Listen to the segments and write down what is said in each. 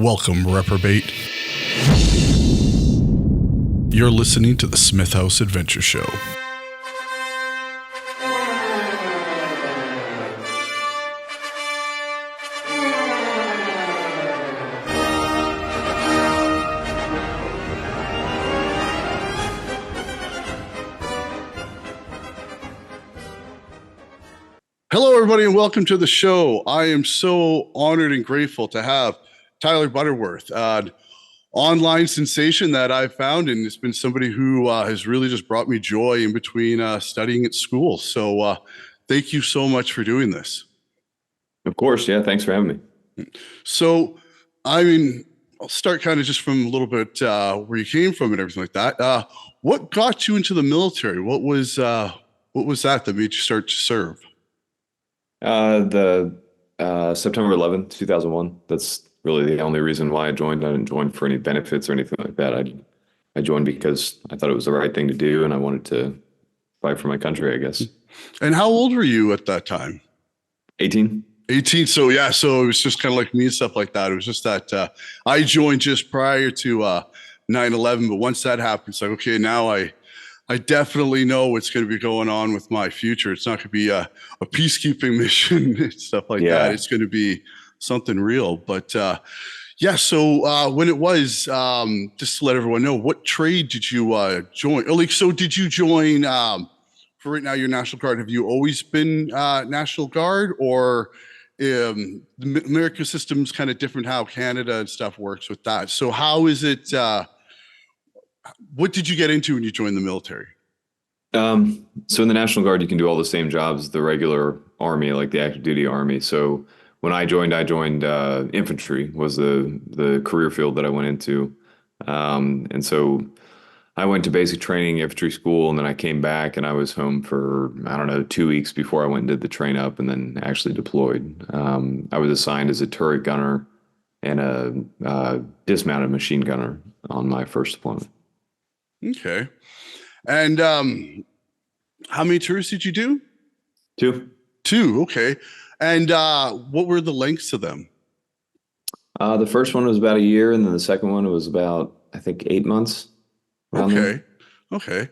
Welcome, reprobate. You're listening to the Smith House Adventure Show. Hello, everybody, and welcome to the show. I am so honored and grateful to have Tyler Butterworth, an online sensation that I've found, and it's been somebody who has really just brought me joy in between studying at school. So thank you so much for doing this. Of course. Yeah. Thanks for having me. So, I mean, I'll start kind of just from a little bit where you came from and everything like that. What got you into the military? What was that made you start to serve? The September 11th, 2001. That's really the only reason why I joined. I didn't join for any benefits or anything like that. I joined because I thought it was the right thing to do, and I wanted to fight for my country, I guess. And how old were you at that time? 18. 18. So yeah, so it was just kind of like me and stuff like that. It was just that I joined just prior to 9/11, but once that happened, it's like, okay, now I definitely know what's going to be going on with my future. It's not going to be a peacekeeping mission and stuff like that. It's going to be something real. But yeah, so when it was, just to let everyone know, what trade did you join? So did you join, for right now, your National Guard? Have you always been National Guard, or the American system's kind of different how Canada and stuff works with that? So how is it, what did you get into when you joined the military? So in the National Guard, you can do all the same jobs as the regular Army, like the active duty Army. So when I joined infantry was the career field that I went into. And so I went to basic training, infantry school, and then I came back and I was home for, 2 weeks before I went and did the train up and then actually deployed. I was assigned as a turret gunner and a dismounted machine gunner on my first deployment. Okay. And how many tours did you do? Two. Okay. And what were the lengths of them? The first one was about a year, and then the second one was about, I think, 8 months. Okay. Okay.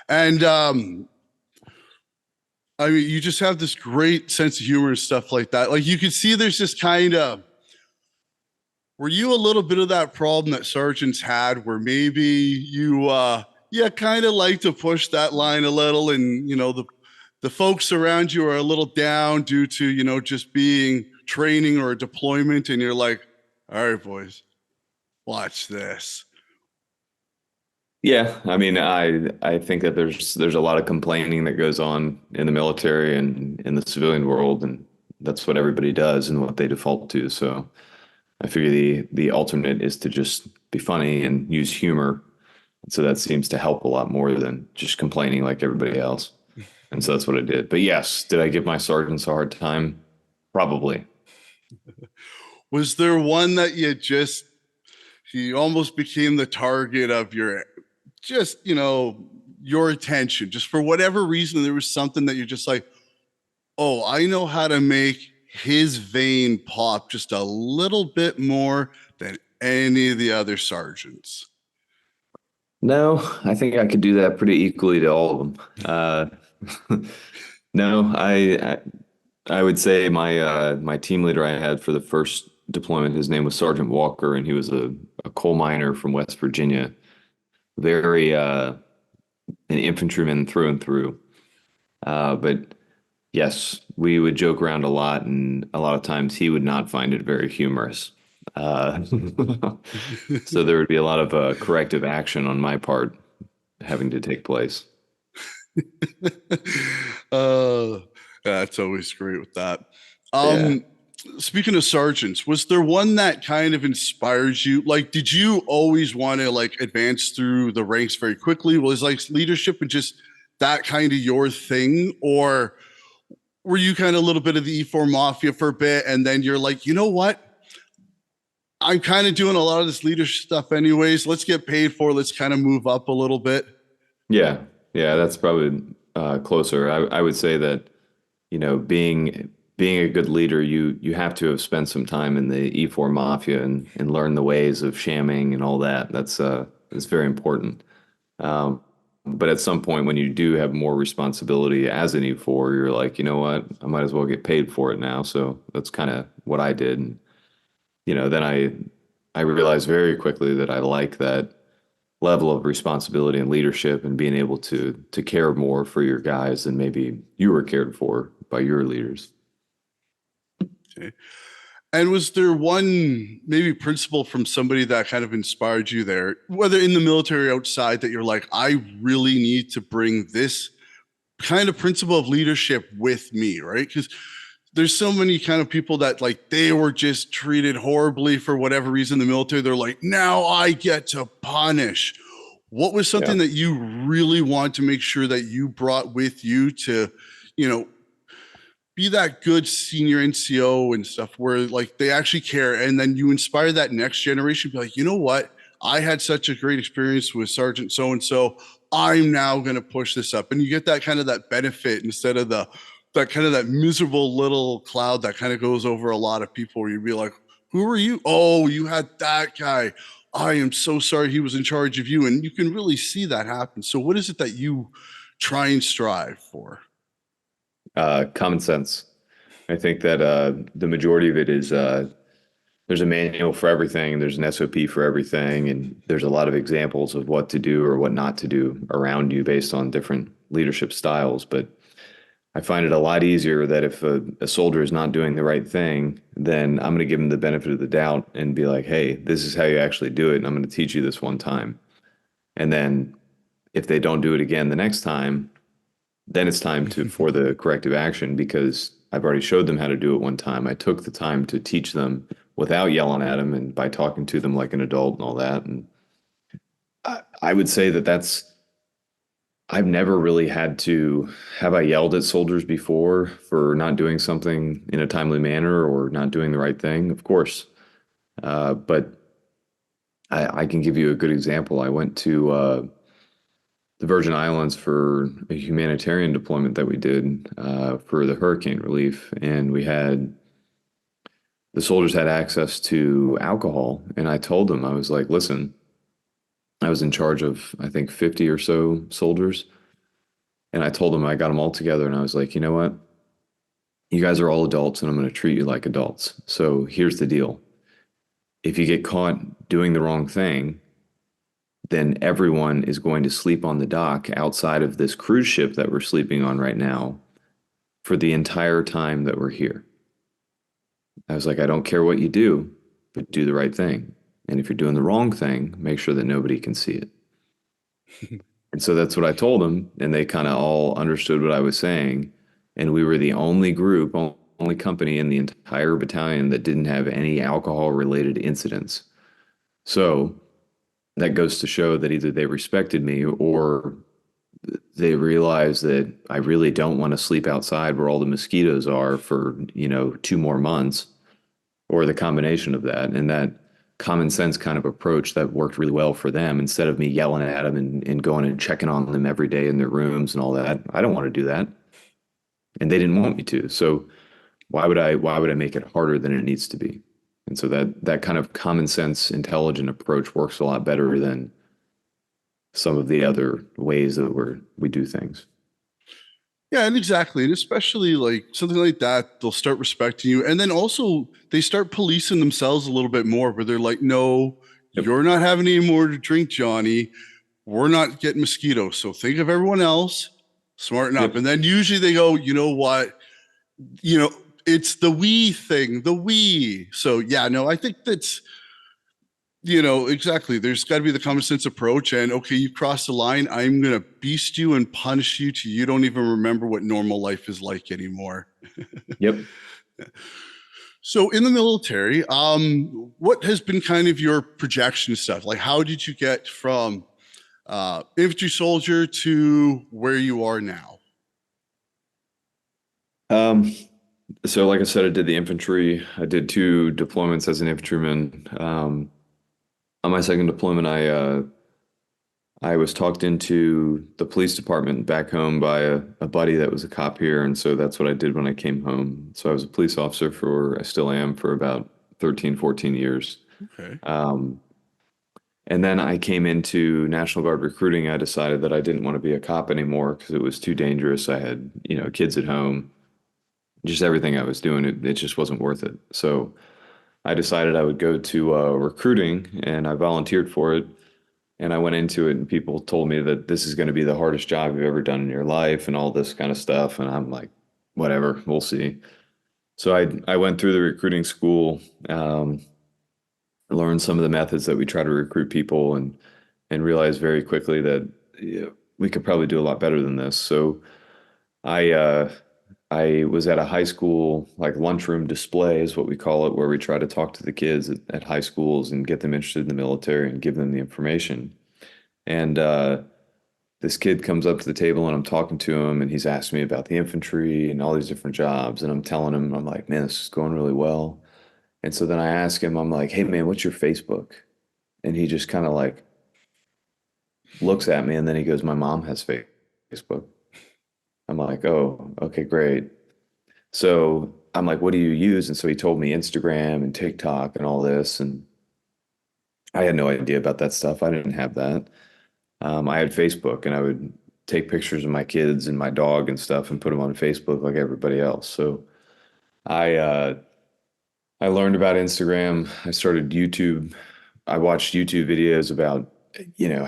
And I mean, you just have this great sense of humor and stuff like that. Like, you could see there's this kind of, were you a little bit of that problem that sergeants had where maybe you kind of like to push that line a little, and the folks around you are a little down due to just being training or a deployment, and you're like, all right, boys, watch this. Yeah, I mean, I think that there's a lot of complaining that goes on in the military and in the civilian world, and that's what everybody does and what they default to. So I figure the alternate is to just be funny and use humor. So that seems to help a lot more than just complaining like everybody else. And so that's what I did. But yes, did I give my sergeants a hard time? Probably. Was there one that you almost became the target of your attention, just for whatever reason? There was something that you're just like, oh, I know how to make his vein pop just a little bit more than any of the other sergeants. No, I think I could do that pretty equally to all of them. No, I would say my team leader I had for the first deployment, his name was Sergeant Walker, and he was a coal miner from West Virginia. Very an infantryman through and through. But yes, we would joke around a lot, and a lot of times he would not find it very humorous. So there would be a lot of corrective action on my part having to take place. That's always great with that. Speaking of sergeants, was there one that kind of inspires you? Like, did you always want to advance through the ranks very quickly? Was leadership and just that kind of your thing? Or were you kind of a little bit of the E4 mafia for a bit, and then you're like, you know what? I'm kind of doing a lot of this leadership stuff anyways. Let's get paid for it. Let's kind of move up a little bit. Yeah, that's probably closer. I would say that, being being a good leader, you have to have spent some time in the E4 mafia and learn the ways of shamming and all that. That's very important. Um, but at some point, when you do have more responsibility as an E4, you're like, you know what, I might as well get paid for it now. So that's kind of what I did. And, then I realized very quickly that I like that level of responsibility and leadership and being able to care more for your guys than maybe you were cared for by your leaders. Okay. And was there one maybe principle from somebody that kind of inspired you there, whether in the military or outside, that you're like, I really need to bring this kind of principle of leadership with me, right? Because there's so many kind of people that like they were just treated horribly for whatever reason in the military. They're like, now I get to punish. What was Yeah. something that you really want to make sure that you brought with you to, you know, be that good senior NCO and stuff where like they actually care, and then you inspire that next generation, be like, you know what, I had such a great experience with Sergeant so and so, I'm now going to push this up, and you get that kind of that benefit instead of that kind of that miserable little cloud that kind of goes over a lot of people where you'd be like, who are you? Oh, you had that guy, I am so sorry he was in charge of you, and you can really see that happen. So what is it that you try and strive for? Common sense. I think that the majority of it is there's a manual for everything, there's an SOP for everything, and there's a lot of examples of what to do or what not to do around you based on different leadership styles. But I find it a lot easier that if a soldier is not doing the right thing, then I'm going to give them the benefit of the doubt and be like, hey, this is how you actually do it, and I'm going to teach you this one time. And then if they don't do it again the next time, then it's time to for the corrective action because I've already showed them how to do it one time. I took the time to teach them without yelling at them and by talking to them like an adult and all that. And I would say that I've never really had to have I yelled at soldiers before for not doing something in a timely manner or not doing the right thing? Of course. But I can give you a good example. I went to the Virgin Islands for a humanitarian deployment that we did for the hurricane relief. And the soldiers had access to alcohol. And I told them, I was like, listen, I was in charge of, I think, 50 or so soldiers. And I told them, I got them all together. And I was like, you know what? You guys are all adults and I'm going to treat you like adults. So here's the deal. If you get caught doing the wrong thing, then everyone is going to sleep on the dock outside of this cruise ship that we're sleeping on right now for the entire time that we're here. I was like, I don't care what you do, but do the right thing. And if you're doing the wrong thing, make sure that nobody can see it. And so that's what I told them. And they kind of all understood what I was saying. And we were the only group, only company in the entire battalion that didn't have any alcohol related incidents. So that goes to show that either they respected me or they realized that I really don't want to sleep outside where all the mosquitoes are for, 2 more months, or the combination of that. And that common sense kind of approach that worked really well for them instead of me yelling at them and going and checking on them every day in their rooms and all that. I don't want to do that. And they didn't want me to. So why would I make it harder than it needs to be? And so that kind of common sense, intelligent approach works a lot better than some of the other ways that we do things. Yeah, and exactly. And especially like something like that, they'll start respecting you. And then also they start policing themselves a little bit more where they're like, no, Yep. you're not having any more to drink, Johnny. We're not getting mosquitoes. So think of everyone else, smarten up. Yep. And then usually they go, you know what? You know, it's the we thing, the we. So yeah, no, I think that's, exactly. There's got to be the common sense approach. And okay, you crossed the line. I'm going to beast you and punish you till you don't even remember what normal life is like anymore. Yep. So in the military, what has been kind of your projection stuff? Like, how did you get from infantry soldier to where you are now? So like I said, I did the infantry. I did 2 deployments as an infantryman. On my second deployment, I was talked into the police department back home by a buddy that was a cop here. And so that's what I did when I came home. So I was a police officer I still am for about 13, 14 years. Okay. Um, and then I came into National Guard recruiting. I decided that I didn't want to be a cop anymore because it was too dangerous. I had, kids at home, just everything I was doing, it just wasn't worth it. So I decided I would go to recruiting and I volunteered for it. And I went into it and people told me that this is going to be the hardest job you've ever done in your life and all this kind of stuff. And I'm like, whatever, we'll see. So I went through the recruiting school, learned some of the methods that we try to recruit people and realized very quickly that we could probably do a lot better than this. So I I was at a high school like lunchroom display is what we call it, where we try to talk to the kids at high schools and get them interested in the military and give them the information. And this kid comes up to the table and I'm talking to him and he's asking me about the infantry and all these different jobs. And I'm telling him, I'm like, man, this is going really well. And so then I ask him, I'm like, hey man, what's your Facebook? And he just kind of like looks at me and then he goes, my mom has Facebook. I'm like, oh, okay, great. So I'm like, what do you use? And so he told me Instagram and TikTok and all this. And I had no idea about that stuff. I didn't have that. I had Facebook and I would take pictures of my kids and my dog and stuff and put them on Facebook like everybody else. So I uh, I learned about Instagram. I started YouTube. I watched YouTube videos about,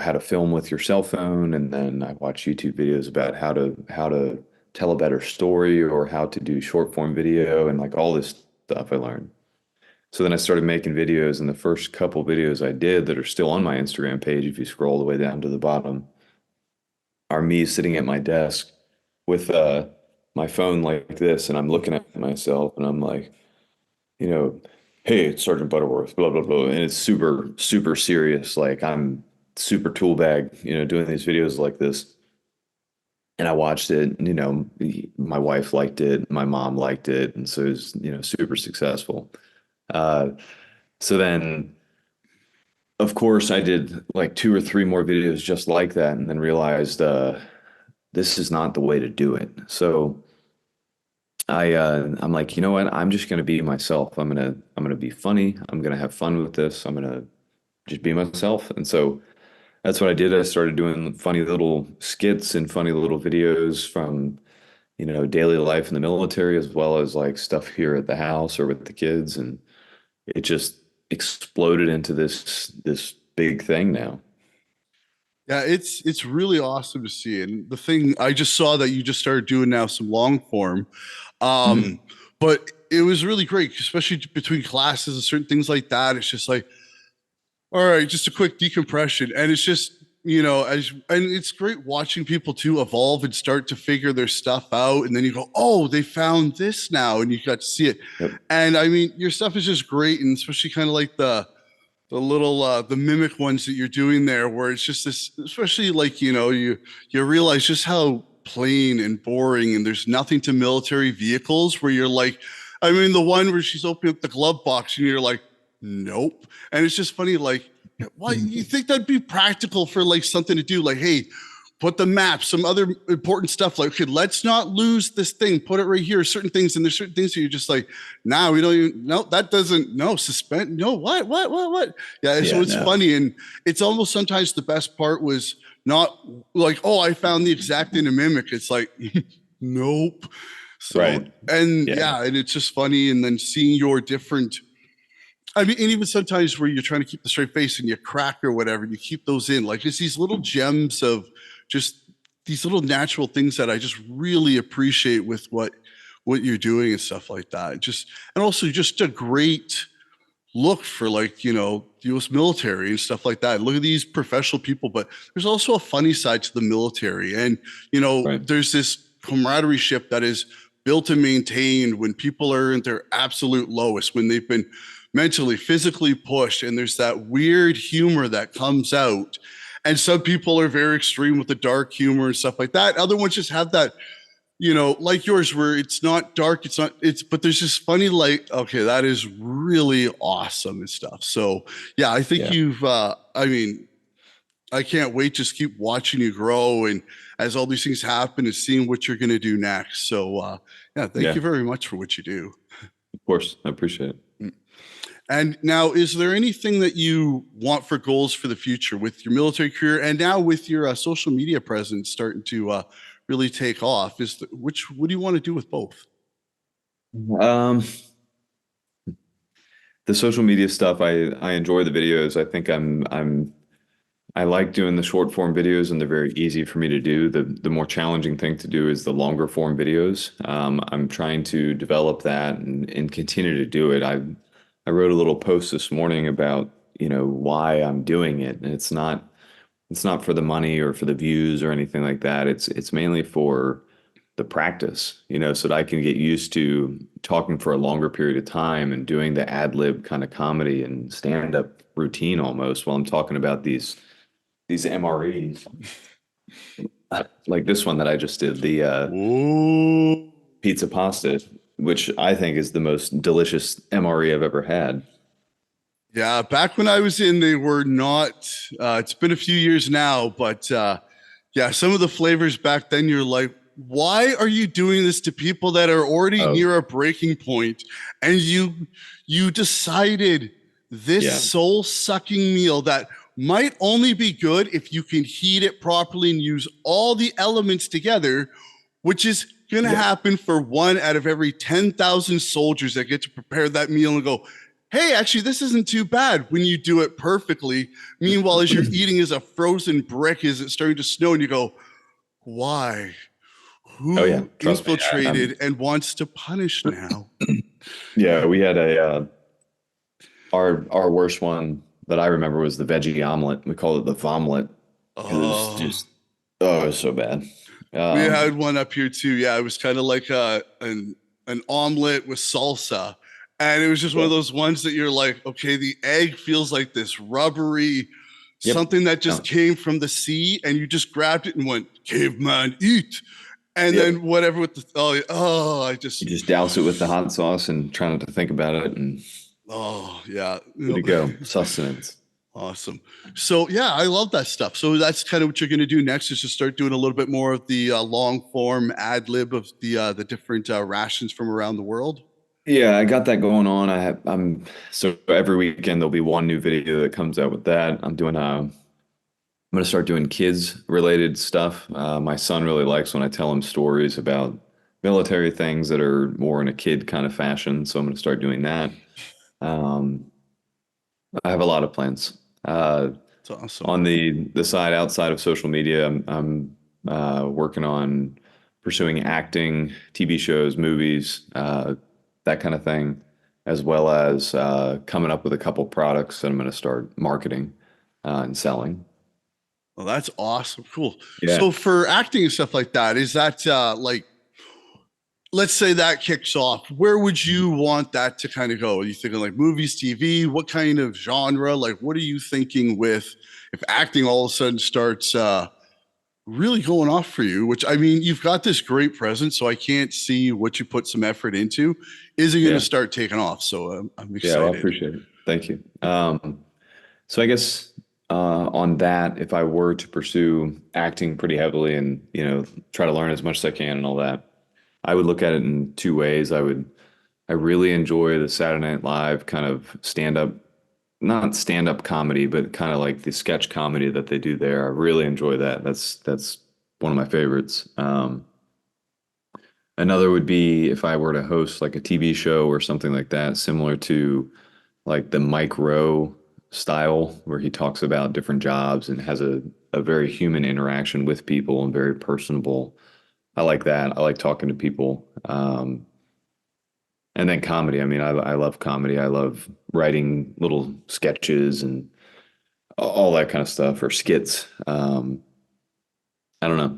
how to film with your cell phone, and then I watched YouTube videos about how to tell a better story or how to do short form video and like all this stuff I learned. So then I started making videos, and the first couple videos I did that are still on my Instagram page, if you scroll all the way down to the bottom, are me sitting at my desk with my phone like this, and I'm looking at myself, and I'm like, you know, hey, it's Sergeant Butterworth, blah, blah, blah. And it's super, super serious. Like I'm super tool bag, doing these videos like this. And I watched it, and, my wife liked it, my mom liked it. And so it was, super successful. Uh, so then, of course, I did like two or three more videos just like that and then realized this is not the way to do it. So I'm like, you know what? I'm just gonna be myself. I'm gonna be funny. I'm gonna have fun with this. I'm gonna just be myself. And so that's what I did. I started doing funny little skits and funny little videos from, daily life in the military as well as like stuff here at the house or with the kids. And it just exploded into this big thing now. Yeah, it's really awesome to see. And the thing I just saw that you just started doing now some long form. Mhm. Um, but it was really great, especially between classes and certain things like that. It's just like, all right, just a quick decompression. And it's just, and it's great watching people too evolve and start to figure their stuff out. And then you go, oh, they found this now, and you got to see it. Yep. And I mean, your stuff is just great, and especially kind of like the little the mimic ones that you're doing there, where it's just this, especially like, you realize just how plain and boring, and there's nothing to military vehicles, where you're like, I mean, the one where she's opening up the glove box and you're like, nope. And it's just funny, like, why you think that'd be practical for like something to do, like, hey, put the map, some other important stuff, like, okay, let's not lose this thing, put it right here, certain things. And there's certain things that you're just like, nah, we don't even, no, that doesn't, no, suspend, no, what? Yeah, so Yeah, it's no. funny. And it's almost sometimes the best part was not like, oh, I found the exact thing to mimic. It's like, nope. So, Right. and Yeah. yeah, and it's just funny. And then seeing your different, I mean, and even sometimes where you're trying to keep the straight face and you crack or whatever, and you keep those in, like it's these little gems of just these little natural things that I just really appreciate with what you're doing and stuff like that. Just, and also just a great look for, like, the US military and stuff like that. Look at these professional people, but there's also a funny side to the military. And, Right. there's this camaraderie ship that is built and maintained when people are at their absolute lowest, when they've been mentally, physically pushed, and there's that weird humor that comes out. And some people are very extreme with the dark humor and stuff like that. Other ones just have that, like yours, where it's not dark, but there's just funny, like, okay, that is really awesome and stuff. So yeah, I think Yeah. you've, I mean, I can't wait. Just keep watching you grow and as all these things happen and seeing what you're going to do next. So, yeah, thank Yeah, you very much for what you do. of course. I appreciate it. And now, is there anything that you want for goals for the future with your military career and now with your social media presence starting to really take off? What do you want to do with both? Um, the social media stuff, I enjoy the videos. I think I like doing the short form videos and they're very easy for me to do. The more challenging thing to do is the longer form videos. I'm trying to develop that and continue to do it. I wrote a little post this morning about, why I'm doing it. And it's not for the money or for the views or anything like that. It's mainly for the practice, so that I can get used to talking for a longer period of time and doing the ad lib kind of comedy and stand up routine almost while I'm talking about these MREs, like this one that I just did, the Ooh. pizza pasta, which I think is the most delicious MRE I've ever had. Yeah, back when I was in, they were not. It's been a few years now, but yeah, some of the flavors back then, you're like, why are you doing this to people that are already Oh, near a breaking point? And you decided this yeah, soul-sucking meal that might only be good if you can heat it properly and use all the elements together, which is going to yeah. happen for one out of every 10,000 soldiers that get to prepare that meal and go, hey, actually, this isn't too bad when you do it perfectly. Meanwhile, as you're eating as a frozen brick, as it's starting to snow, and you go, why? Oh yeah, Who trust me. infiltrated and wants to punish now? Yeah, we had our worst one that I remember was the veggie omelet. We called it the vomlet because it was Oh, just, oh, it was so bad. we Um, had one up here too. Yeah, it was kind of like an omelet with salsa. And it was just one yeah. of those ones that you're like, okay, the egg feels like this rubbery Yep. something that just No, came from the sea, and you just grabbed it and went, caveman, eat. And yep. then whatever with the I You just just douse it with the hot sauce and try not to think about it and yeah, good to go. Sustenance. awesome. So yeah, I love that stuff. So that's kind of what you're going to do next is just start doing a little bit more of the long form ad lib of the different rations from around the world. Yeah, I got that going on. I'm so every weekend there'll be one new video that comes out with that. I'm gonna start doing kids related stuff. My son really likes when I tell him stories about military things that are more in a kid kind of fashion. So I'm gonna start doing that. Um, I have a lot of plans. It's awesome. On the side outside of social media, I'm working on pursuing acting, TV shows, movies, that kind of thing, as well as coming up with a couple products that I'm going to start marketing and selling. Well, that's awesome. Cool. Yeah. So for acting and stuff like that, is that like let's say that kicks off, where would you want that to kind of go? Are you thinking like movies, TV? What kind of genre? Like, what are you thinking with if acting all of a sudden starts really going off for you? Which I mean, you've got this great presence, so I can't see what you put some effort into isn't going to Yeah. start taking off. So I'm Yeah. Well, I excited. appreciate it. Thank you. So I guess on that, if I were to pursue acting pretty heavily and, try to learn as much as I can and all that, I would look at it in two ways. I really enjoy the Saturday Night Live kind of stand up, not stand up comedy, but kind of like the sketch comedy that they do there. I really enjoy that. That's one of my favorites. Another would be if I were to host like a TV show or something like that, similar to like the Mike Rowe style, where he talks about different jobs and has a very human interaction with people and very personable. I like that. I like talking to people. And then comedy. I mean, I love comedy. I love writing little sketches and all that kind of stuff or skits. I don't know.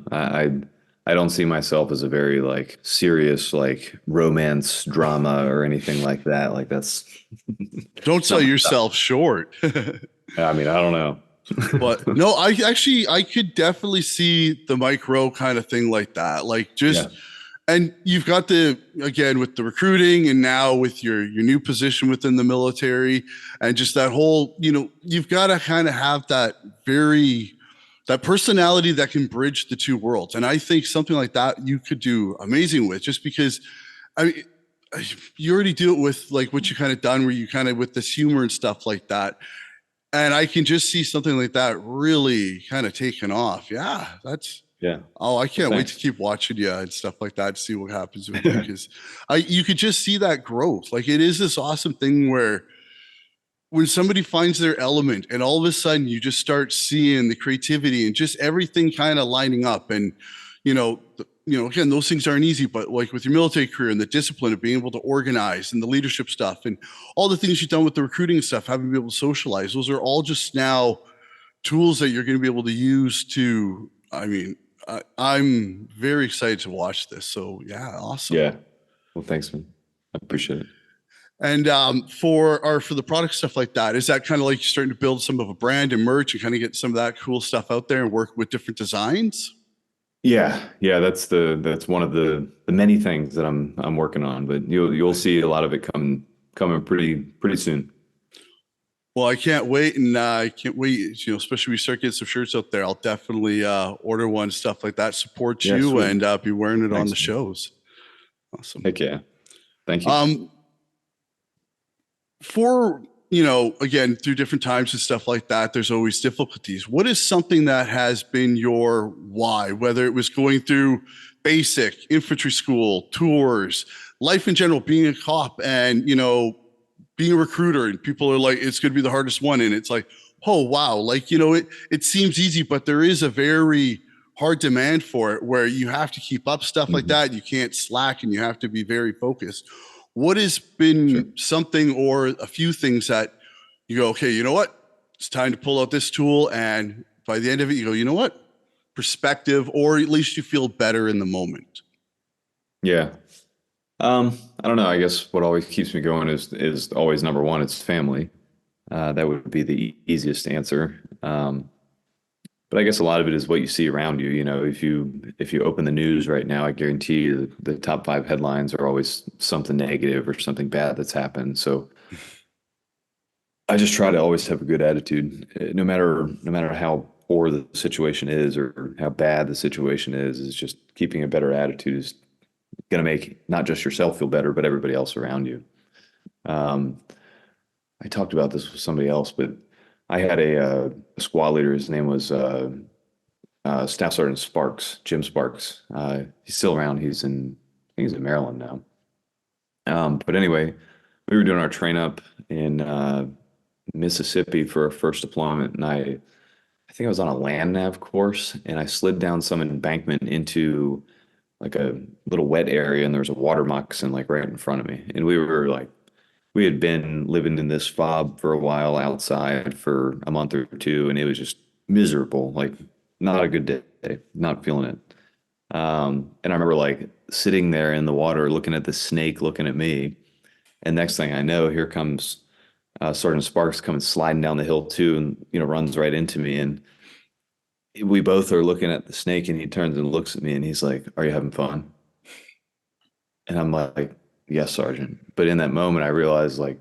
I don't see myself as a very like serious like romance drama or anything like that. Like that's Don't it's sell not my style. yourself short. I mean, I don't know. But no, I could definitely see the micro kind of thing like that. Like Yeah. just and you've got the again with the recruiting and now with your new position within the military and just that whole, you've got to kind of have that very that personality that can bridge the two worlds. And I think something like that you could do amazing with, just because I mean, you already do it with like what you kind of done where you kind of with this humor and stuff like that. And I can just see something like that really kind of taking off. Yeah, that's Yeah. oh, I Well, can't wait to thanks. keep watching you and stuff like that to see what happens with you because I you could just see that growth. Like it is this awesome thing where when somebody finds their element and all of a sudden you just start seeing the creativity and just everything kind of lining up and again those things aren't easy but like with your military career and the discipline of being able to organize and the leadership stuff and all the things you've done with the recruiting stuff having to be able to socialize, those are all just now tools that you're going to be able to use to I'm very excited to watch this, so yeah, awesome. Yeah. Well, thanks, man. I appreciate it. And for the product stuff like that, is that kind of like you're starting to build some of a brand and merch and kind of get some of that cool stuff out there and work with different designs? Yeah, yeah, that's one of the many things that I'm working on, but you'll see a lot of it coming pretty soon. Well, I can't wait, and I can't wait. Especially when we start getting some shirts out there, I'll definitely order one, stuff like that. Support Yeah, you sweet. and be wearing it on Thanks, the man. shows. Awesome. Heck yeah. Thank you. Um, for again through different times and stuff like that, there's always difficulties. What is something that has been your why, whether it was going through basic infantry school tours, life in general, being a cop, and being a recruiter, and people are like it's going to be the hardest one, and it's like, oh wow, like it seems easy but there is a very hard demand for it where you have to keep up stuff like Mhm. that, you can't slack, and you have to be very focused. What has Sure. been something or a few things that you go, okay, you know what? It's time to pull out this tool. And by the end of it, you go, you know what? Perspective, or at least you feel better in the moment. Yeah. I don't know. I guess what always keeps me going is always number one, it's family. That would be the easiest answer. But I guess a lot of it is what you see around you. You know, if you open the news right now, I guarantee you the top five headlines are always something negative or something bad that's happened. So I just try to always have a good attitude, no matter how poor the situation is or how bad the situation is just keeping a better attitude is going to make not just yourself feel better, but everybody else around you. Um, I talked about this with somebody else, but I had a squad leader. His name was Staff Sergeant Sparks, Jim Sparks. He's still around. I think he's in Maryland now. But anyway, we were doing our train up in Mississippi for our first deployment, and I think I was on a land nav course, and I slid down some embankment into like a little wet area, and there was a water moccasin like right in front of me, and we had been living in this fob for a while outside for a month or two, and it was just miserable, like not a good day, not feeling it. And I remember like sitting there in the water, looking at the snake, looking at me, and next thing I know, here comes Sergeant Sparks coming sliding down the hill too, and runs right into me, and we both are looking at the snake, and he turns and looks at me, and he's like, "Are you having fun?" And I'm like, "Yes, Sergeant." But in that moment, I realized like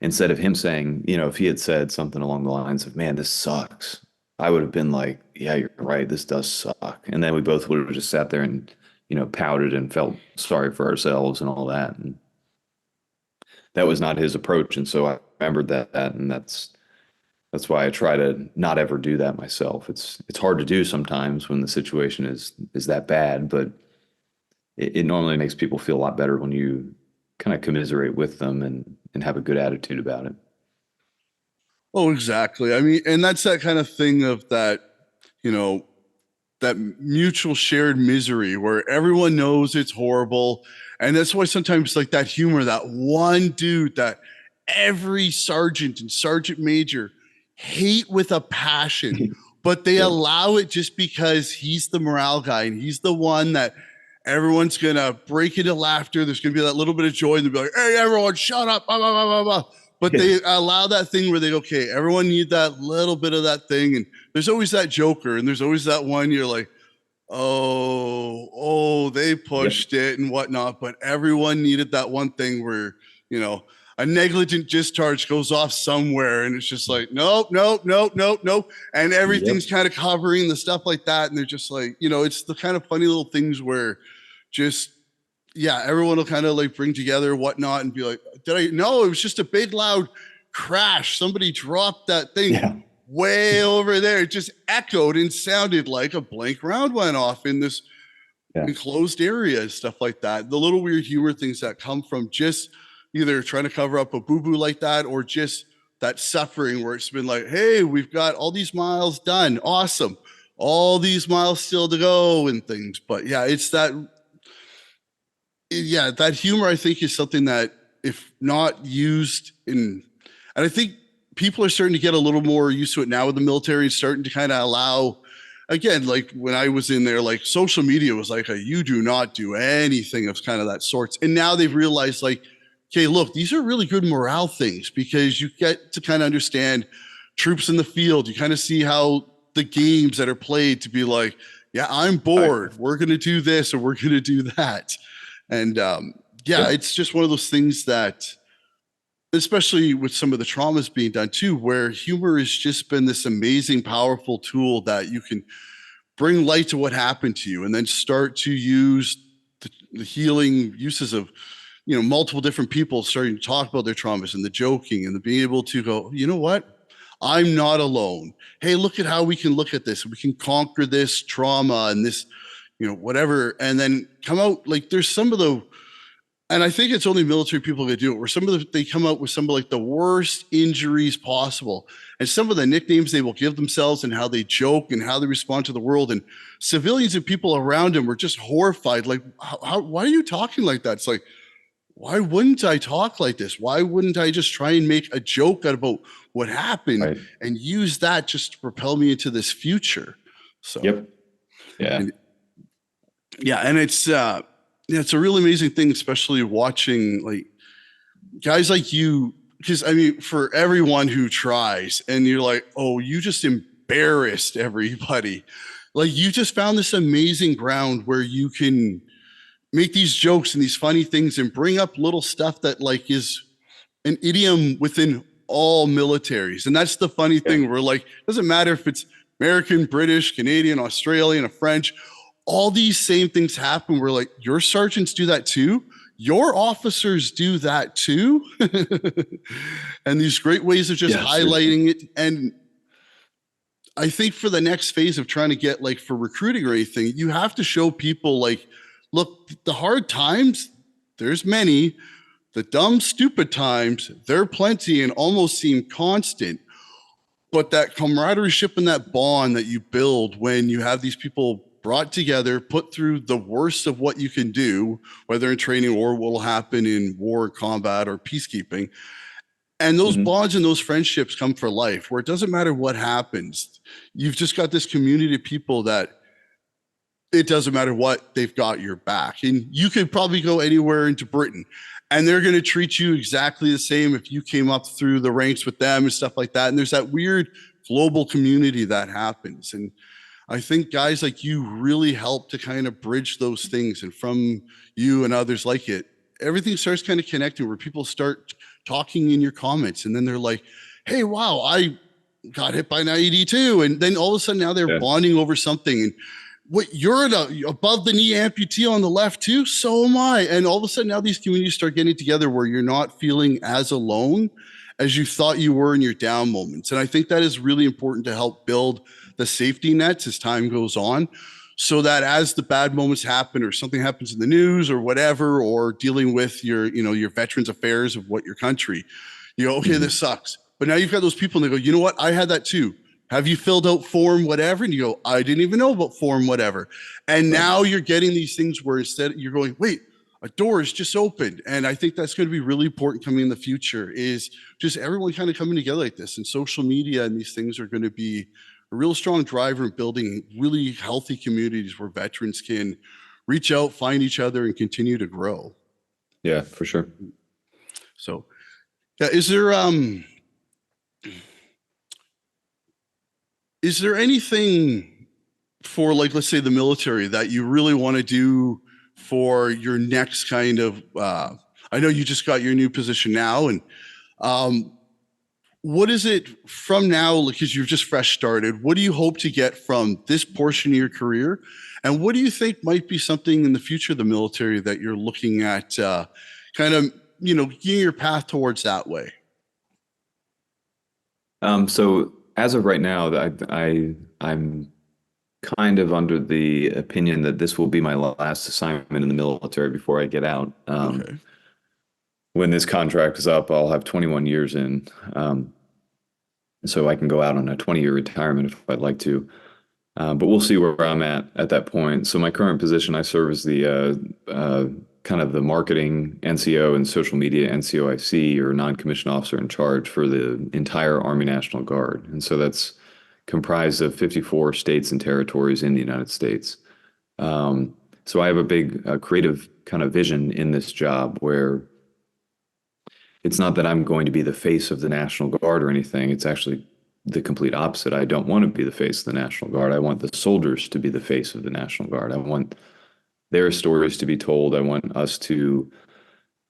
instead of him saying, if he had said something along the lines of, "Man, this sucks," I would have been like, "Yeah, you're right. This does suck." And then we both would have just sat there and, pouted and felt sorry for ourselves and all that. And that was not his approach. And so I remembered that, and that's why I try to not ever do that myself. It's hard to do sometimes when the situation is that bad, but it normally makes people feel a lot better when you kind of commiserate with them and have a good attitude about it. Oh, exactly. I mean, and that's that kind of thing of that, you know, that mutual shared misery where everyone knows it's horrible. And that's why sometimes like that humor, that one dude that every sergeant and sergeant major hate with a passion, but they Yep. allow it just because he's the morale guy and he's the one that everyone's gonna break into laughter. There's gonna be that little bit of joy, and they'll be like, "Hey, everyone, shut up!" Blah, blah, blah, blah, blah. But Yeah. they allow that thing where they go, "Okay, everyone need that little bit of that thing," and there's always that joker, and there's always that one you're like, "Oh, they Yep. pushed it and whatnot," but everyone needed that one thing where you know. a negligent discharge goes off somewhere, and it's just like, nope, nope, nope, nope, nope, and everything's kind of covering the stuff like that, and they're just like, it's the kind of funny little things where just yeah, everyone will kind of like bring together whatnot and be like, did I? No, it was just a big loud crash. Somebody dropped that thing way over there. It just echoed and sounded like a blank round went off in this enclosed area, stuff like that. The little weird humor things that come from just either trying to cover up a boo-boo like that or just that suffering where it's been like, hey, we've got all these miles done. Awesome. All these miles still to go and things. But yeah, it's that humor I think is something that if not used in, and I think people are starting to get a little more used to it now with the military, starting to kind of allow, again, like when I was in there, like social media was like you do not do anything of kind of that sorts. And now they've realized like, okay, look, these are really good morale things because you get to kind of understand troops in the field. You kind of see how the games that are played to be like, yeah, I'm bored. We're going to do this or we're going to do that. And it's just one of those things that, especially with some of the traumas being done too, where humor has just been this amazing, powerful tool that you can bring light to what happened to you and then start to use the healing uses of, multiple different people starting to talk about their traumas and the joking and the being able to go, you know what? I'm not alone. Hey, look at how we can look at this. We can conquer this trauma and this, whatever, and then come out like there's some of the, and I think it's only military people that do it, where some of they come out with some of like the worst injuries possible. And some of the nicknames they will give themselves and how they joke and how they respond to the world. And civilians and people around them were just horrified. Like, why are you talking like that? It's like, why wouldn't I talk like this? Why wouldn't I just try and make a joke out about what happened and use that just to propel me into this future? So, and it's it's a really amazing thing, especially watching like guys like you, because I mean, for everyone who tries and you're like, oh, you just embarrassed everybody. Like you just found this amazing ground where you can make these jokes and these funny things and bring up little stuff that like is an idiom within all militaries. And that's the funny thing where like, it doesn't matter if it's American, British, Canadian, Australian, or French, all these same things happen where like your sergeants do that too. Your officers do that too. And these great ways of just highlighting it. And I think for the next phase of trying to get like for recruiting or anything, you have to show people like, look, the hard times, there's many. The dumb, stupid times, they're plenty and almost seem constant. But that camaraderie and that bond that you build when you have these people brought together, put through the worst of what you can do, whether in training or what will happen in war, combat, or peacekeeping. And those bonds and those friendships come for life, where it doesn't matter what happens. You've just got this community of people that it doesn't matter what, they've got your back. And you could probably go anywhere into Britain and they're going to treat you exactly the same if you came up through the ranks with them and stuff like that. And there's that weird global community that happens. And I think guys like you really help to kind of bridge those things. And from you and others like it, everything starts kind of connecting where people start talking in your comments. And then they're like, hey, wow, I got hit by an IED too. And then all of a sudden now they're bonding over something. And what, you're above the knee amputee on the left too? So am I. And all of a sudden now these communities start getting together where you're not feeling as alone as you thought you were in your down moments. And I think that is really important to help build the safety nets as time goes on, so that as the bad moments happen or something happens in the news or whatever, or dealing with your, your veterans affairs of what your country, okay, this sucks. But now you've got those people and they go, you know what? I had that too. Have you filled out form whatever? And you go, I didn't even know about form whatever. And now you're getting these things where instead you're going, wait, a door is just opened. And I think that's going to be really important coming in the future, is just everyone kind of coming together like this. And social media and these things are going to be a real strong driver in building really healthy communities where veterans can reach out, find each other, and continue to grow. Yeah, for sure. So, yeah, is there anything for, like, let's say the military that you really want to do for your next kind of I know you just got your new position now, and um, what is it from now? Because you've just fresh started. What do you hope to get from this portion of your career, and what do you think might be something in the future of the military that you're looking at, kind of getting your path towards that way? So as of right now, I'm kind of under the opinion that this will be my last assignment in the military before I get out. Okay. When this contract is up, I'll have 21 years in, so I can go out on a 20-year retirement if I'd like to. But we'll see where I'm at that point. So my current position, I serve as the kind of the marketing NCO and social media NCOIC, or non-commissioned officer in charge for the entire Army National Guard. And so that's comprised of 54 states and territories in the United States. So I have a big creative kind of vision in this job where it's not that I'm going to be the face of the National Guard or anything. It's actually the complete opposite. I don't want to be the face of the National Guard. I want the soldiers to be the face of the National Guard. I want their stories to be told. I want us to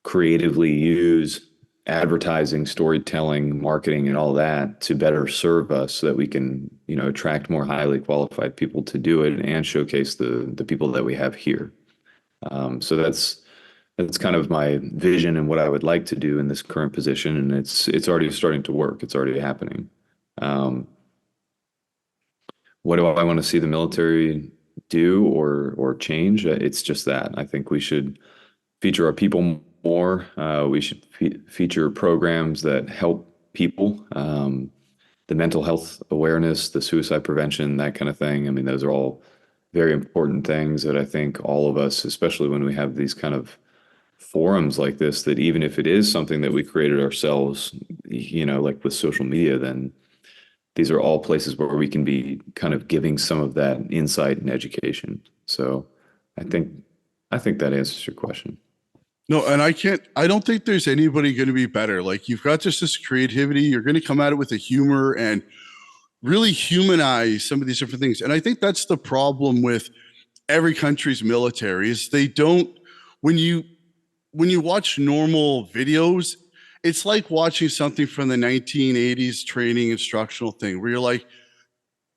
creatively use advertising, storytelling, marketing, and all that to better serve us so that we can, attract more highly qualified people to do it and showcase the people that we have here. So that's kind of my vision and what I would like to do in this current position, and it's already starting to work. It's already happening. What do I want to see the military do or change? It's just that. I think we should feature our people more. We should feature programs that help people. The mental health awareness, the suicide prevention, that kind of thing. I mean, those are all very important things that I think all of us, especially when we have these kind of forums like this, that even if it is something that we created ourselves, like with social media, then these are all places where we can be kind of giving some of that insight and education. So I think that answers your question. No, and I don't think there's anybody going to be better. Like, you've got just this creativity, you're going to come at it with a humor and really humanize some of these different things. And I think that's the problem with every country's military is they don't, when you watch normal videos, it's like watching something from the 1980s training instructional thing where you're like,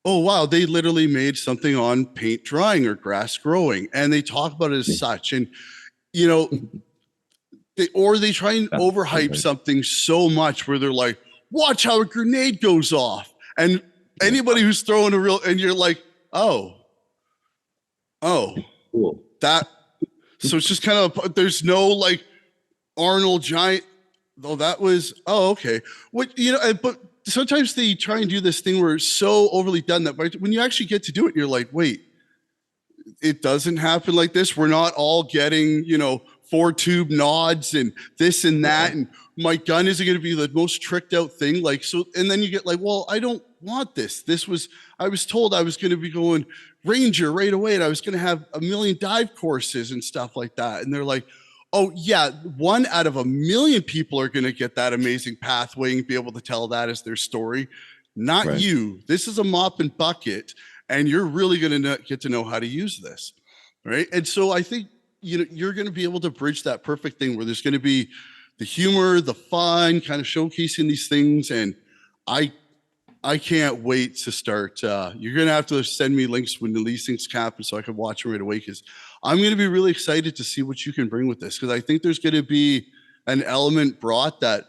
oh, wow, they literally made something on paint drying or grass growing. And they talk about it as such. And, they try and overhype something so much where they're like, watch how a grenade goes off. And anybody who's throwing a real, and you're like, oh, Cool. that. So it's just kind of, there's no like Arnold Giant, though that was, oh, okay. But sometimes they try and do this thing where it's so overly done that when you actually get to do it, you're like, wait, it doesn't happen like this. We're not all getting, 4-tube nods and this and that. And my gun isn't going to be the most tricked out thing. Like, so, and then you get like, well, I don't want this. I was told I was going to be going Ranger right away. And I was going to have a million dive courses and stuff like that. And they're like, oh yeah, 1 out of 1,000,000 people are going to get that amazing pathway and be able to tell that as their story. Not right. You. This is a mop and bucket, and you're really going to get to know how to use this. Right. And so I think, you're going to be able to bridge that perfect thing where there's going to be the humor, the fun, kind of showcasing these things. And I can't wait to start. You're going to have to send me links when these things happen so I can watch them right away, because I'm going to be really excited to see what you can bring with this, because I think there's going to be an element brought that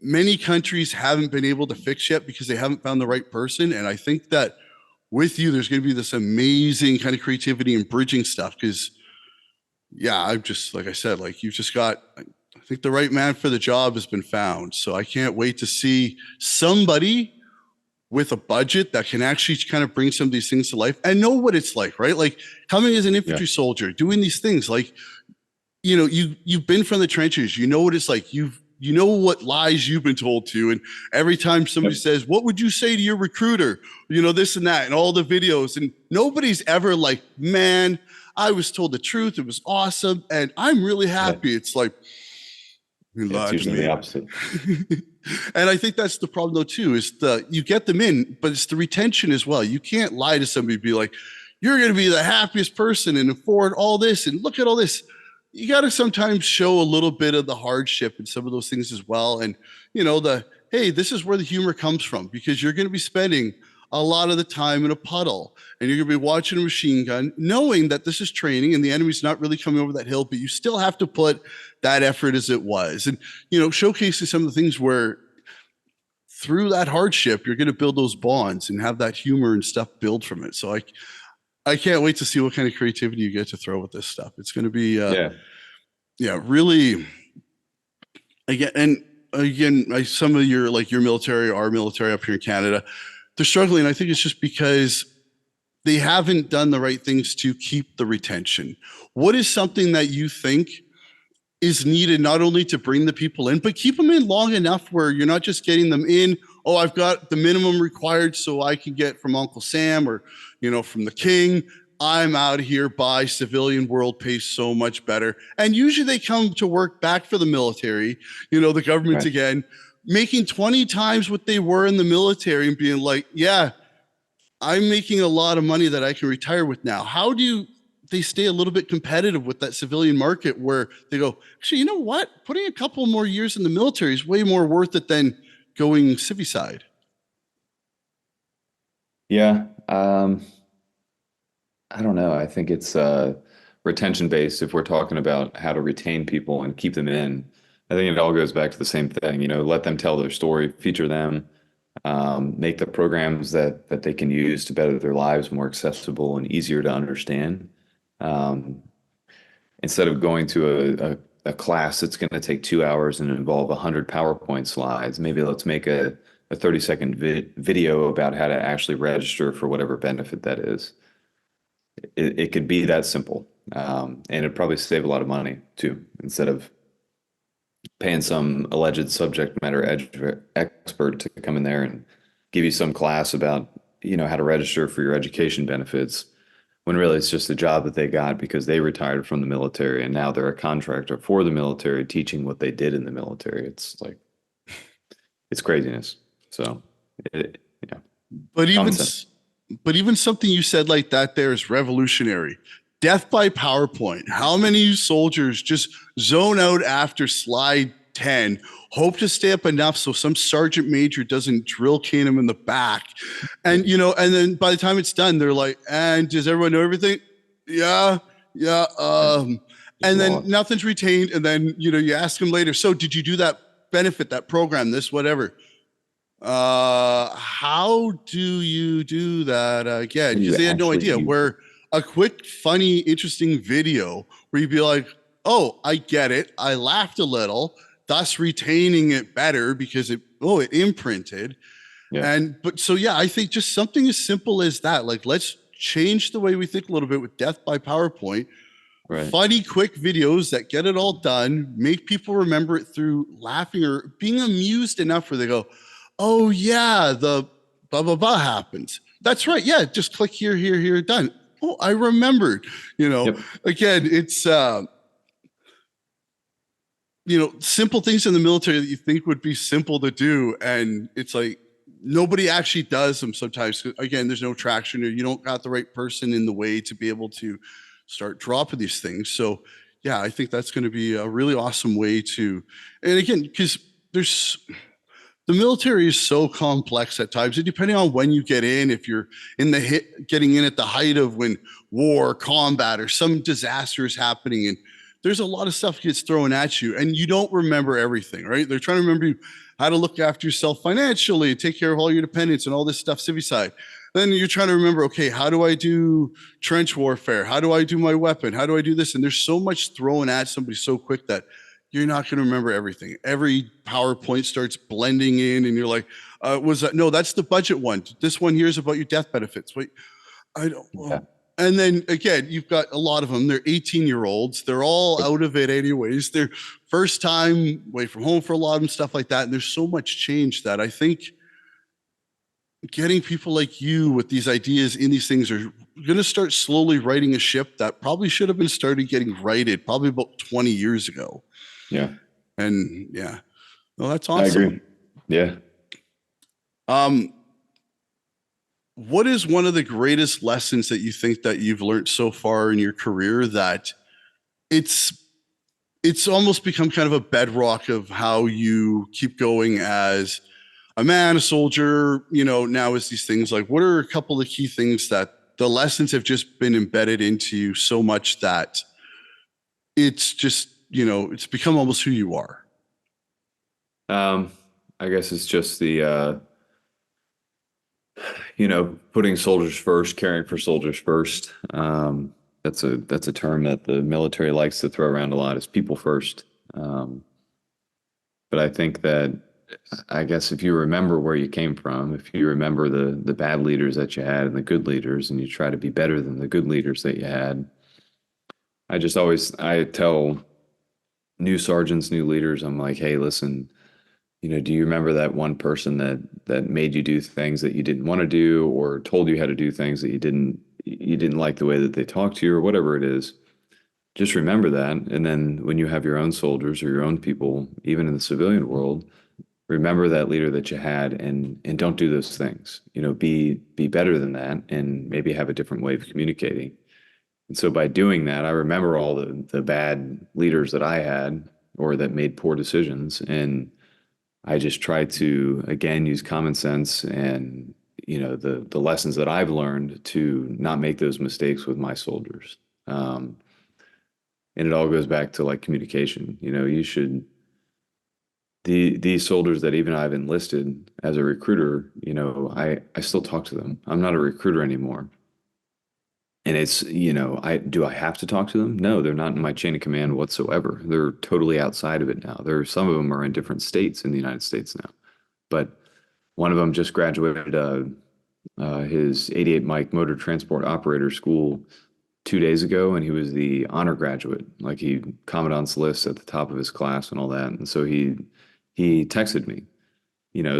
many countries haven't been able to fix yet because they haven't found the right person. And I think that with you, there's going to be this amazing kind of creativity and bridging stuff, because I'm just, like I said, like you've just got, I think the right man for the job has been found. So I can't wait to see somebody with a budget that can actually kind of bring some of these things to life and know what it's like, right? Like coming as an infantry soldier, doing these things, like, you've been from the trenches, you know what it's like. You know what lies you've been told to. And every time somebody says, what would you say to your recruiter? This and that, and all the videos. And nobody's ever like, man, I was told the truth. It was awesome. And I'm really happy. It's like, it's usually the opposite. And I think that's the problem though, too, is you get them in, but it's the retention as well. You can't lie to somebody and be like, you're going to be the happiest person and afford all this and look at all this. you got to sometimes show a little bit of the hardship and some of those things as well. And, hey, this is where the humor comes from, because you're going to be spending a lot of the time in a puddle and you're going to be watching a machine gun, knowing that this is training and the enemy's not really coming over that hill, but you still have to put that effort as it was. And, showcasing some of the things where through that hardship, you're going to build those bonds and have that humor and stuff build from it. So I can't wait to see what kind of creativity you get to throw with this stuff. It's going to be, really, again, some of your military, our military up here in Canada, they're struggling. I think it's just because they haven't done the right things to keep the retention. What is something that you think is needed not only to bring the people in, but keep them in long enough where you're not just getting them in, oh, I've got the minimum required so I can get from Uncle Sam or, from the king. I'm out of here. By civilian world pays so much better. And usually they come to work back for the military, the government Right. again, making 20 times what they were in the military and being like, yeah, I'm making a lot of money that I can retire with now. How do they stay a little bit competitive with that civilian market where they go, actually, you know what? Putting a couple more years in the military is way more worth it than going civvy side. Yeah. I don't know. I think it's retention based. If we're talking about how to retain people and keep them in, I think it all goes back to the same thing. Let them tell their story, feature them, make the programs that they can use to better their lives more accessible and easier to understand. Um, Instead of going to a class that's going to take 2 hours and involve 100 PowerPoint slides, maybe let's make a 30-second video about how to actually register for whatever benefit that is. It could be that simple. And it'd probably save a lot of money too, instead of paying some alleged subject matter expert to come in there and give you some class about, how to register for your education benefits, when really it's just a job that they got because they retired from the military and now they're a contractor for the military teaching what they did in the military. It's like, it's craziness. So, yeah, But common even sense. but even something you said like that there is revolutionary. Death by PowerPoint. How many soldiers just zone out after slide 10, hope to stay up enough so some sergeant major doesn't drill cane him in the back. And and then by the time it's done, they're like, and does everyone know everything? Yeah, yeah. Just And then walk. nothing's retained. And then you ask them later, so did you do that benefit, that program, this, whatever? How do you do that again? What do Because you they had no actually idea. use? Where a quick, funny, interesting video where you'd be like, oh, I get it. I laughed a little, thus retaining it better because it imprinted. Yeah, But so, yeah, I think just something as simple as that. Like, let's change the way we think a little bit with death by PowerPoint. right. Funny, quick videos that get it all done, make people remember it through laughing or being amused enough where they go, oh, yeah, the blah, blah, blah happens. That's right. Yeah, just click here, here, here, done. Oh, I remembered. Yep. Again, it's, simple things in the military that you think would be simple to do. And it's like, nobody actually does them sometimes. Again, there's no traction or you don't got the right person in the way to be able to start dropping these things. So yeah, I think that's going to be a really awesome way to, and again, because the military is so complex at times, and depending on when you get in, if you're getting in at the height of when war, combat, or some disaster is happening, and there's a lot of stuff gets thrown at you, and you don't remember everything, right? They're trying to remember how to look after yourself financially, take care of all your dependents, and all this stuff, civvy side. Then you're trying to remember, okay, how do I do trench warfare? How do I do my weapon? How do I do this? And there's so much thrown at somebody so quick that you're not going to remember everything. Every PowerPoint starts blending in, and you're like, "Was that no? That's the budget one. This one here is about your death benefits." Wait, I don't. Yeah. And then again, you've got a lot of them. They're 18-year-olds. They're all out of it anyways. They're first time away from home for a lot of them, stuff like that. And there's so much change that I think getting people like you with these ideas in these things are going to start slowly righting a ship that probably should have been started getting righted probably about 20 years ago. Yeah. And yeah, well, that's I awesome. agree. Yeah. What is one of the greatest lessons that you think that you've learned so far in your career that it's it's almost become kind of a bedrock of how you keep going as a man, a soldier, now is these things like, what are a couple of key things that the lessons have just been embedded into you so much that it's just, it's become almost who you are. Um, I guess it's just putting soldiers first, caring for soldiers first. That's a term that the military likes to throw around a lot, is people first. Um, but I think that, I guess, if you remember where you came from, if you remember the bad leaders that you had and the good leaders, and you try to be better than the good leaders that you had, I tell new sergeants, new leaders, I'm like, hey, listen, do you remember that one person that made you do things that you didn't want to do, or told you how to do things that you didn't like the way that they talked to you, or whatever it is? Just remember that. And then when you have your own soldiers or your own people, even in the civilian world, remember that leader that you had, and don't do those things. Be better than that, and maybe have a different way of communicating. And so by doing that, I remember all the bad leaders that I had, or that made poor decisions, and I just try to, again, use common sense and, the lessons that I've learned to not make those mistakes with my soldiers. And it all goes back to like communication. You should, these soldiers that even I've enlisted as a recruiter, I still talk to them. I'm not a recruiter anymore. And it's, I have to talk to them? No, they're not in my chain of command whatsoever. They're totally outside of it now. Some of them are in different states in the United States now. But one of them just graduated his 88 Mike motor transport operator school 2 days ago, and he was the honor graduate. Like, he commandant's list at the top of his class and all that. And so he texted me.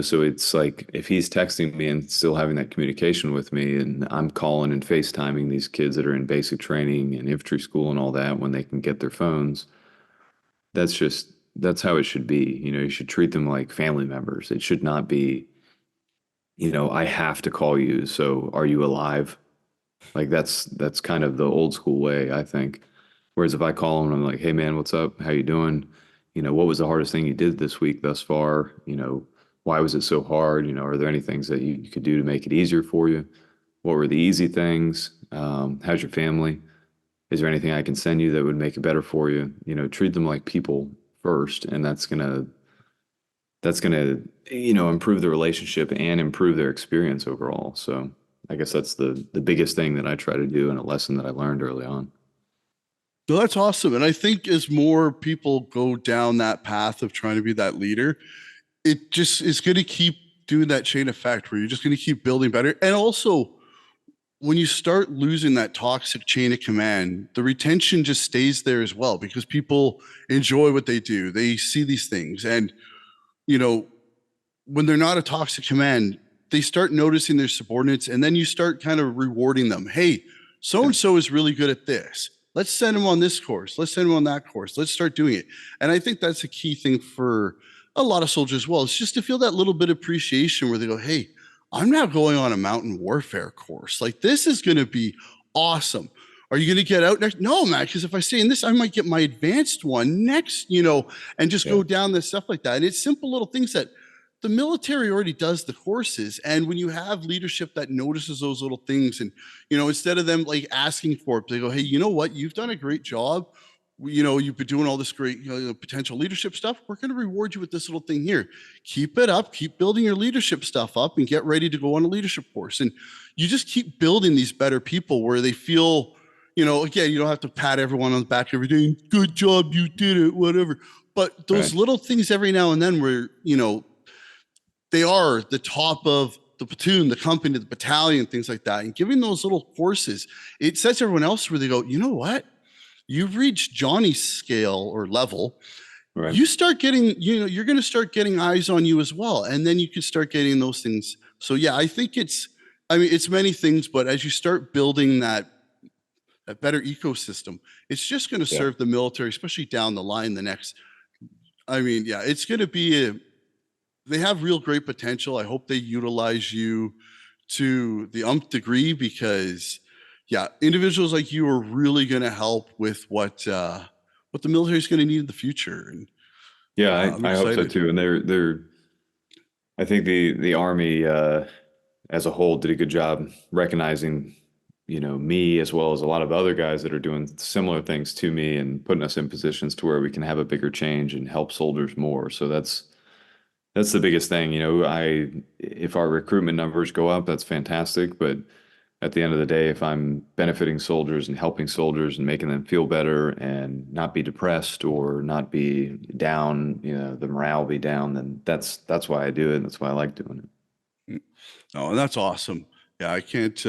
So it's like, if he's texting me and still having that communication with me, and I'm calling and FaceTiming these kids that are in basic training and infantry school and all that when they can get their phones, that's how it should be. You should treat them like family members. It should not be, I have to call you, so are you alive? Like, that's kind of the old school way, I think. Whereas if I call them and I'm like, hey man, what's up? How you doing? What was the hardest thing you did this week thus far? Why was it so hard? Are there any things that you could do to make it easier for you? What were the easy things? How's your family? Is there anything I can send you that would make it better for you? Treat them like people first, and that's gonna improve the relationship and improve their experience overall. So I guess that's the biggest thing that I try to do, and a lesson that I learned early on. No, that's awesome. And I think as more people go down that path of trying to be that leader, it just is going to keep doing that chain effect where you're just going to keep building better. And also, when you start losing that toxic chain of command, the retention just stays there as well, because people enjoy what they do. They see these things. And, you know, when they're not a toxic command, they start noticing their subordinates, and then you start kind of rewarding them. Hey, so and so is really good at this. Let's send him on this course. Let's send him on that course. Let's start doing it. And I think that's a key thing for a lot of soldiers as well. It's just to feel that little bit of appreciation where they go, hey, I'm now going on a mountain warfare course. Like, this is going to be awesome. Are you going to get out next? No, man, because if I stay in this, I might get my advanced one next, and just go down this stuff like that. And it's simple little things that the military already does the courses. And when you have leadership that notices those little things, and, instead of them like asking for it, they go, hey, you know what? You've done a great job. You've been doing all this great, potential leadership stuff. We're going to reward you with this little thing here. Keep it up, keep building your leadership stuff up, and get ready to go on a leadership course. And you just keep building these better people where they feel, again, you don't have to pat everyone on the back every day. Good job, you did it, whatever. But those little things every now and then where, they are the top of the platoon, the company, the battalion, things like that. And giving those little courses, it sets everyone else where they go, you know what? You've reached Johnny's scale or level. Right. You start getting, you're going to start getting eyes on you as well. And then you can start getting those things. So yeah, I think it's many things, but as you start building that better ecosystem, it's just going to serve the military, especially down the line, it's going to be they have real great potential. I hope they utilize you to the umpth degree, because individuals like you are really going to help with what what the military is going to need in the future. And Yeah, I'm I hope so excited. too. And I think the Army as a whole did a good job recognizing, me as well as a lot of other guys that are doing similar things to me and putting us in positions to where we can have a bigger change and help soldiers more. So that's the biggest thing. If our recruitment numbers go up, that's fantastic. But at the end of the day, if I'm benefiting soldiers and helping soldiers and making them feel better and not be depressed or not be down, the morale be down, then that's why I do it. That's why I like doing it. Oh, and that's awesome. Yeah, I can't.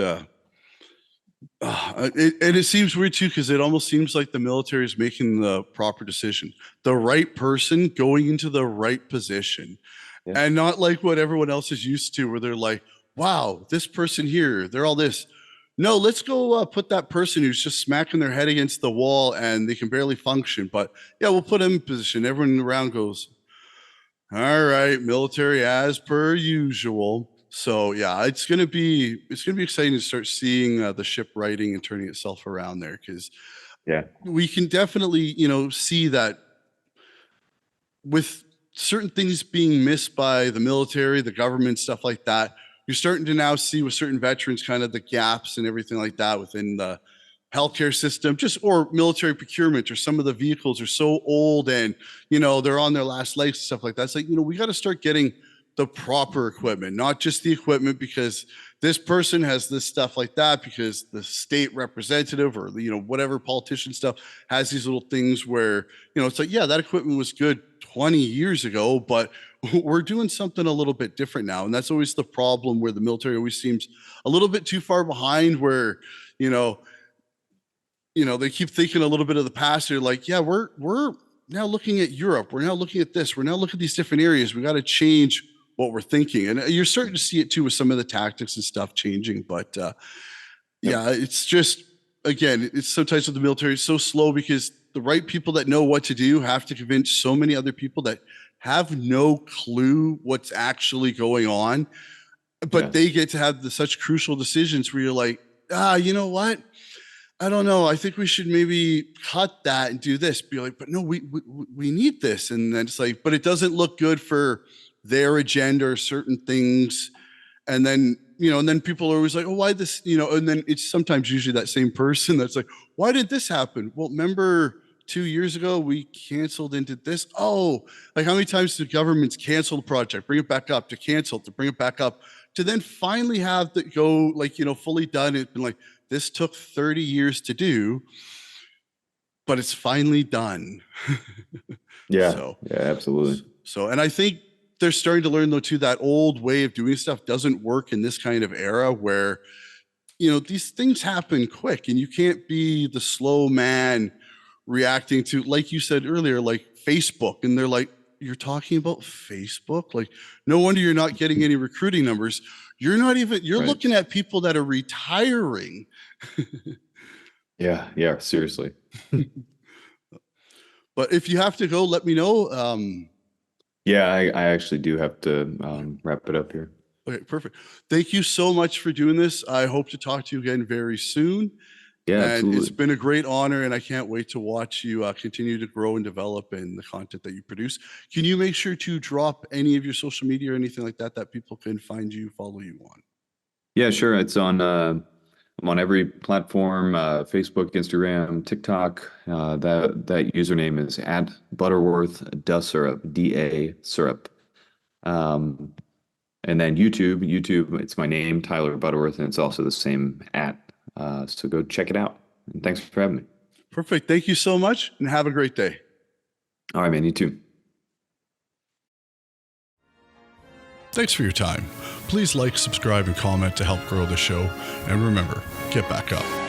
And it seems weird too, because it almost seems like the military is making the proper decision, the right person going into the right position, Yeah. and not like what everyone else is used to, where they're like, "Wow, this person here, they're all this." No, let's go put that person who's just smacking their head against the wall and they can barely function. But yeah, we'll put them in position. Everyone around goes, all right, military as per usual. So yeah, it's gonna be exciting to start seeing the ship righting and turning itself around there, because Yeah. we can definitely see that with certain things being missed by the military, the government, stuff like that. You're starting to now see with certain veterans kind of the gaps and everything like that within the healthcare system, just or military procurement, or some of the vehicles are so old and they're on their last legs and stuff like that. It's like, we got to start getting the proper equipment, not just the equipment because this person has this stuff like that, because the state representative or whatever politician stuff has these little things where it's like, yeah, that equipment was good 20 years ago, but we're doing something a little bit different now. And that's always the problem, where the military always seems a little bit too far behind, where they keep thinking a little bit of the past. They're like, yeah, we're now looking at Europe. We're now looking at this. We're now looking at these different areas. We got to change what we're thinking. And you're starting to see it too with some of the tactics and stuff changing. But Yep. yeah, it's just, again, it's sometimes with the military, it's so slow because the right people that know what to do have to convince so many other people that have no clue what's actually going on. Yeah. But they get to have such crucial decisions where you're like, you know what? I don't know. I think we should maybe cut that and do this. Be like, but no, we need this. And then it's like, but it doesn't look good for their agenda or certain things. And then, and then people are always like, oh, why this, and then it's sometimes usually that same person that's like, why did this happen? Well, remember 2 years ago, we canceled and did this. Oh, like how many times do governments cancel the project, bring it back up, to cancel, to bring it back up, to then finally have that go like, fully done. It's been like, this took 30 years to do, but it's finally done. Yeah. So, Yeah, absolutely. and I think they're starting to learn though too, that old way of doing stuff doesn't work in this kind of era where, these things happen quick and you can't be the slow man reacting to, like you said earlier, like Facebook. And they're like, you're talking about Facebook? Like, no wonder you're not getting any recruiting numbers. You're Right. looking at people that are retiring. Yeah. Yeah. Seriously. But if you have to go, let me know. Yeah, I actually do have to wrap it up here. Okay, perfect. Thank you so much for doing this. I hope to talk to you again very soon. Yeah, And it's absolutely. been a great honor, and I can't wait to watch you continue to grow and develop in the content that you produce. Can you make sure to drop any of your social media or anything like that that people can find you, follow you on? Yeah, sure. It's on I'm on every platform, Facebook, Instagram, TikTok. That username is at butterworthdasyrup, DA syrup. Um, and then YouTube, it's my name, Tyler Butterworth, and it's also the same at. So go check it out. And thanks for having me. Perfect. Thank you so much, and have a great day. All right, man. You too. Thanks for your time. Please like, subscribe, and comment to help grow the show. And remember, get back up.